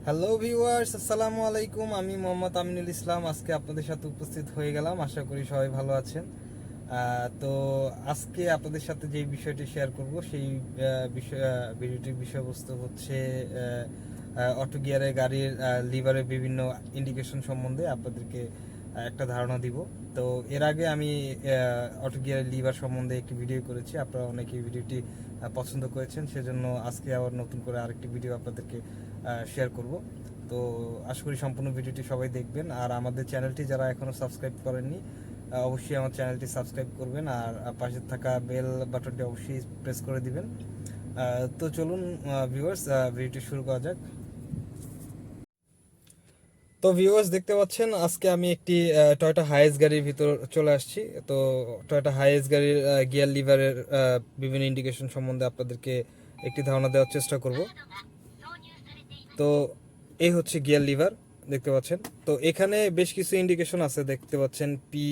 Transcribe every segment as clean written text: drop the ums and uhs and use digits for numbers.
Hello viewers, আসসালামু আলাইকুম। আমি মোহাম্মদ আমিনুল ইসলাম আজকে আপনাদের সাথে উপস্থিত হয়ে গেলাম। আশা করি সবাই ভালো আছেন। তো আজকে আপনাদের সাথে যে বিষয়টি শেয়ার করব সেই ভিডিওটির বিষয়বস্তু হচ্ছে অটো গিয়ারের গাড়ির লিভারের বিভিন্ন ইন্ডিকেশন সম্বন্ধে আপনাদেরকে একটা ধারণা দিব। তো এর আগে আমি অটো গিয়ারের লিভার সম্বন্ধে একটি ভিডিও করেছি, আপনারা অনেকেই ভিডিওটি পছন্দ করেছেন, সেজন্য আজকে আবার নতুন করে আরেকটি ভিডিও আপনাদেরকে শেয়ার করব। তো আশা করি সম্পূর্ণ ভিডিওটি সবাই দেখবেন, আর আমাদের চ্যানেলটি যারা এখনও সাবস্ক্রাইব করেননি অবশ্যই আমার চ্যানেলটি সাবস্ক্রাইব করবেন, আর পাশে থাকা বেল বাটনটি অবশ্যই প্রেস করে দিবেন। তো চলুন ভিউয়ার্স, ভিডিওটি শুরু করা যাক। তো ভিউয়ার্স, দেখতে পাচ্ছেন আজকে আমি একটি টয়োটা হাইয়েস্ট গাড়ির ভিতর চলে আসছি। তো টয়োটা হাইয়েস্ট গাড়ির গিয়ার লিভারের বিভিন্ন ইন্ডিকেশন সম্বন্ধে আপনাদেরকে একটি ধারণা দেওয়ার চেষ্টা করব। তো এই হচ্ছে গিয়ার লিভার, দেখতে পাচ্ছেন। তো এখানে বেশ কিছু ইন্ডিকেশন আছে, দেখতে পাচ্ছেন। পি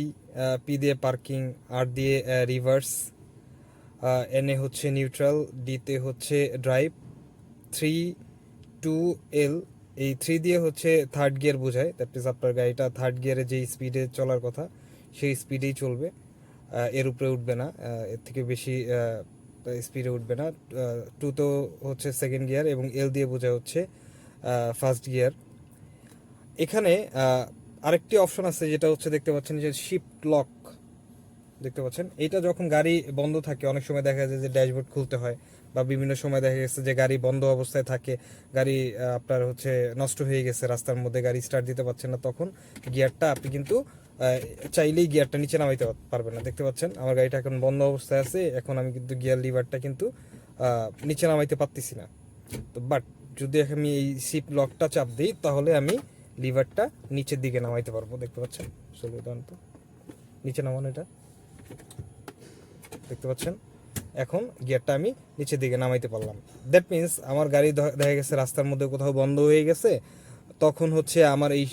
পি দিয়ে পার্কিং, আর দিয়ে রিভার্স, এন এ হচ্ছে নিউট্রাল, ডিতে হচ্ছে ড্রাইভ, 3 2 L, এই 3 দিয়ে হচ্ছে থার্ড গিয়ার বোঝায়। দ্যাট মিনস আপনার গাড়িটা থার্ড গিয়ারে যেই স্পিডে চলার কথা সেই স্পিডেই চলবে, এর উপরে উঠবে না, এর থেকে বেশি স্পিডে উঠবে না। 2 তো হচ্ছে সেকেন্ড গিয়ার, এবং এল দিয়ে বোঝায় হচ্ছে ফার্স্ট গিয়ার। এখানে আরেকটি অপশন আছে, যেটা হচ্ছে দেখতে পাচ্ছেন যে শিফট লক, দেখতে পাচ্ছেন। এটা যখন গাড়ি বন্ধ থাকে অনেক সময় দেখা যায় যে ড্যাশবোর্ড খুলতে হয়, বা বিভিন্ন সময় দেখা গেছে যে গাড়ি বন্ধ অবস্থায় থাকে, গাড়ি আপনার হচ্ছে নষ্ট হয়ে গেছে রাস্তার মধ্যে, গাড়ি স্টার্ট দিতে পারছেন না, তখন গিয়ারটা আপনি কিন্তু চাইলেই গিয়ারটা নিচে নামাইতে পারবেন না। দেখতে পাচ্ছেন আমার গাড়িটা এখন বন্ধ অবস্থায় আছে, এখন আমি কিন্তু গিয়ার লিভারটা কিন্তু নিচে নামাইতে পারতেছি না। তো বাট যদি আমি এই শিপ লকটা চাপ দিই তাহলে আমি লিভারটা নিচের দিকে নামাইতে পারবো। দেখতে পাচ্ছেন, চলো উদাহরণ তো নিচে নামানো, এটা দেখতে পাচ্ছেন। এখন গিয়ারটা আমি নিচের দিকে নামাইতে পারলাম। দ্যাট মিন্স আমার গাড়ি দেখা গেছে রাস্তার মধ্যে কোথাও বন্ধ হয়ে গেছে, তখন হচ্ছে আমার এই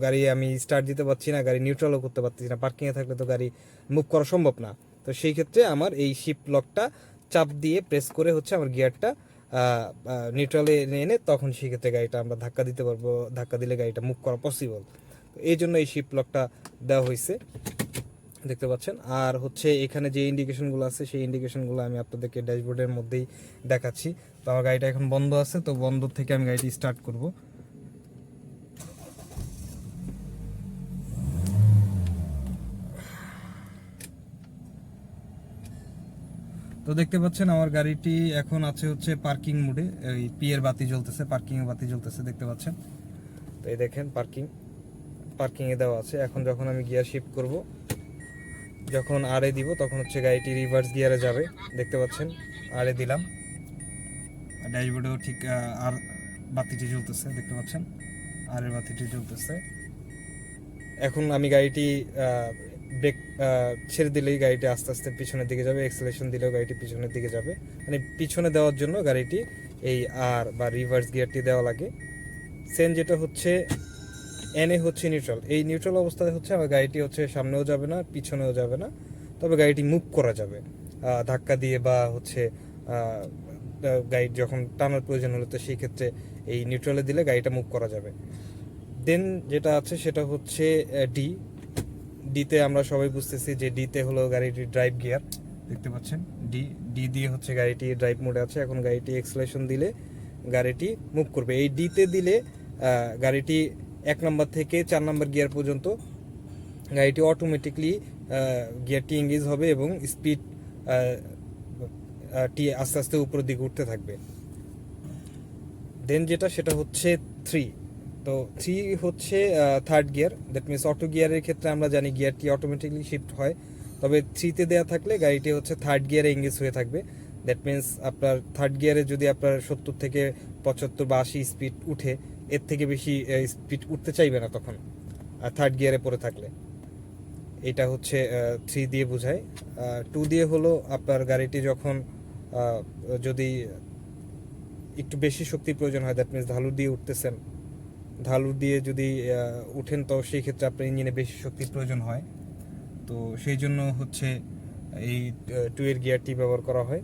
গাড়ি আমি স্টার্ট দিতে পারছি না, গাড়ি নিউট্রালও করতে পারছি না, পার্কিংয়ে থাকলে তো গাড়ি মুভ করা সম্ভব না। তো সেই ক্ষেত্রে আমার এই শিফট লকটা চাপ দিয়ে প্রেস করে হচ্ছে আমার গিয়ারটা নিউট্রালে এনে তখন সেই ক্ষেত্রে গাড়িটা আমরা ধাক্কা দিতে পারবো, ধাক্কা দিলে গাড়িটা মুভ করা পসিবল। তো এই জন্য এই শিফট লকটা দেওয়া হয়েছে, দেখতে পাচ্ছেন। আর হচ্ছে এখানে যে ইন্ডিকেশনগুলো আছে সেই ইন্ডিকেশনগুলো আমি আপনাদেরকে ড্যাশবোর্ডের মধ্যেই দেখাচ্ছি। তো আমার গাড়িটা এখন বন্ধ আছে, তো বন্ধ থেকে আমি গাড়িটি স্টার্ট করব। তো দেখতে পাচ্ছেন আমার গাড়িটি এখন আছে হচ্ছে পার্কিং মোডে, এই পি এর বাতি জ্বলতেছে, পার্কিং এর বাতি জ্বলতেছে, দেখতে পাচ্ছেন। তো এই দেখেন পার্কিং এ দেওয়া আছে। এখন যখন আমি গিয়ার শিফট করব, যখন আর এ দিব তখন হচ্ছে গাড়িটি রিভার্স গিয়ারে যাবে, দেখতে পাচ্ছেন। আর এ দিলাম, ড্যাশবোর্ডেও ঠিক আর বাতিটি জ্বলতেছে, দেখতে পাচ্ছেন, আর এর বাতিটি জ্বলতেছে। এখন আমি গাড়িটি ব্রেক ছেড়ে দিলেই গাড়িটি আস্তে আস্তে পিছনের দিকে যাবে, এক্সেলেশন দিলেও গাড়িটি পিছনের দিকে যাবে। মানে পিছনে দেওয়ার জন্য গাড়িটি এই আর বা রিভার্স গিয়ারটি দেওয়া লাগে। সেন যেটা হচ্ছে এনে হচ্ছে নিউট্রাল, এই নিউট্রাল অবস্থায় হচ্ছে আমার গাড়িটি হচ্ছে সামনেও যাবে না পিছনেও যাবে না, তবে গাড়িটি মুভ করা যাবে ধাক্কা দিয়ে, বা হচ্ছে গাড়ি যখন টানার প্রয়োজন হলে তো সেই ক্ষেত্রে এই নিউট্রালে দিলে গাড়িটা মুভ করা যাবে। দেন যেটা আছে সেটা হচ্ছে ডি। ডিতে আমরা সবাই বুঝতেছি যে ডিতে হলো গাড়িটির ড্রাইভ গিয়ার, দেখতে পাচ্ছেন। ডি ডি দিয়ে হচ্ছে গাড়িটি ড্রাইভ মোডে আছে, এখন গাড়িটি এক্সেলেশন দিলে গাড়িটি মুভ করবে। এই ডিতে দিলে গাড়িটি 1 নম্বর থেকে 4 নম্বর গিয়ার পর্যন্ত গাড়িটি অটোমেটিকলি গিয়ারটি এঙ্গেজ হবে, এবং স্পিড টি আস্তে আস্তে উপরের দিকে উঠতে থাকবে। দেন যেটা সেটা হচ্ছে 3। তো 3 হচ্ছে third gear. That means auto গিয়ারের ক্ষেত্রে আমরা জানি গিয়ারটি অটোমেটিকলি শিফট হয়, তবে 3তে দেওয়া থাকলে গাড়িটি হচ্ছে থার্ড গিয়ারে এঙ্গেজ হয়ে থাকবে। দ্যাট মিনস আপনার থার্ড গিয়ারে যদি আপনার 70 থেকে 75 বা 80 স্পিড উঠে, এর থেকে বেশি স্পিড উঠতে চাইবে না তখন থার্ড গিয়ারে পড়ে থাকলে। এটা হচ্ছে 3 দিয়ে বোঝায়। 2 দিয়ে হলো আপনার গাড়িটি যখন যদি একটু বেশি শক্তির প্রয়োজন হয়, দ্যাট মিনস ঢালু দিয়ে উঠতেছেন, ঢালু দিয়ে যদি উঠেন তো সেই ক্ষেত্রে আপনার ইঞ্জিনে বেশি শক্তির প্রয়োজন হয়, তো সেই জন্য হচ্ছে এই 2 এর গিয়ারটি ব্যবহার করা হয়।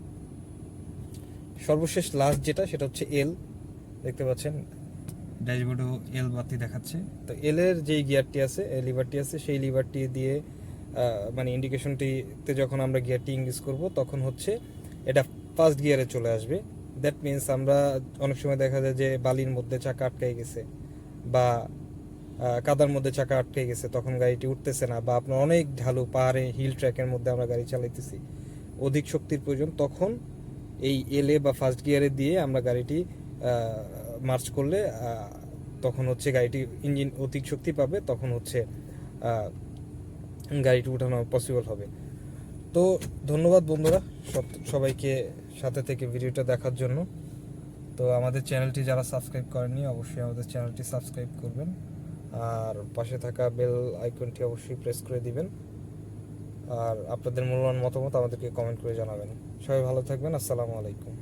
সর্বশেষ লাস্ট যেটা সেটা হচ্ছে এল, দেখতে পাচ্ছেন। ড্যাশবোর্ডও এল বাতি দেখাচ্ছে। তো এল এর যেই গিয়ারটি আছে, লিভারটি আছে, সেই লিভারটি দিয়ে মানে ইন্ডিকেশনটিতে যখন আমরা গিয়ারটি ইংলিশ করব তখন হচ্ছে এটা ফার্স্ট গিয়ারে চলে আসবে। দ্যাট মিন্স আমরা অনেক সময় দেখা যায় যে বালির মধ্যে চাকা আটকে গেছে বা কাদার মধ্যে চাকা আটকে গেছে, তখন গাড়িটি উঠতেছে না, বা আপনার অনেক ঢালু পাহাড়ে হিল ট্র্যাকের মধ্যে আমরা গাড়ি চালাইতেছি, অধিক শক্তির প্রয়োজন, তখন এই এলএ বা ফার্স্ট গিয়ারে দিয়ে আমরা গাড়িটি মার্চ করলে তখন হচ্ছে গাড়িটি ইঞ্জিন অধিক শক্তি পাবে, তখন হচ্ছে গাড়িটি উঠানো পসিবল হবে। তো ধন্যবাদ বন্ধুরা সবাইকে সাথে থেকে ভিডিওটা দেখার জন্য। তো আমাদের চ্যানেলটি যারা সাবস্ক্রাইব করেননি অবশ্যই আমাদের চ্যানেলটি সাবস্ক্রাইব করবেন, আর পাশে থাকা বেল আইকনটি অবশ্যই প্রেস করে দিবেন, আর আপনাদের মূল্যবান মতামত আমাদেরকে কমেন্ট করে জানাবেন। সবাই ভালো থাকবেন। আসসালামু আলাইকুম।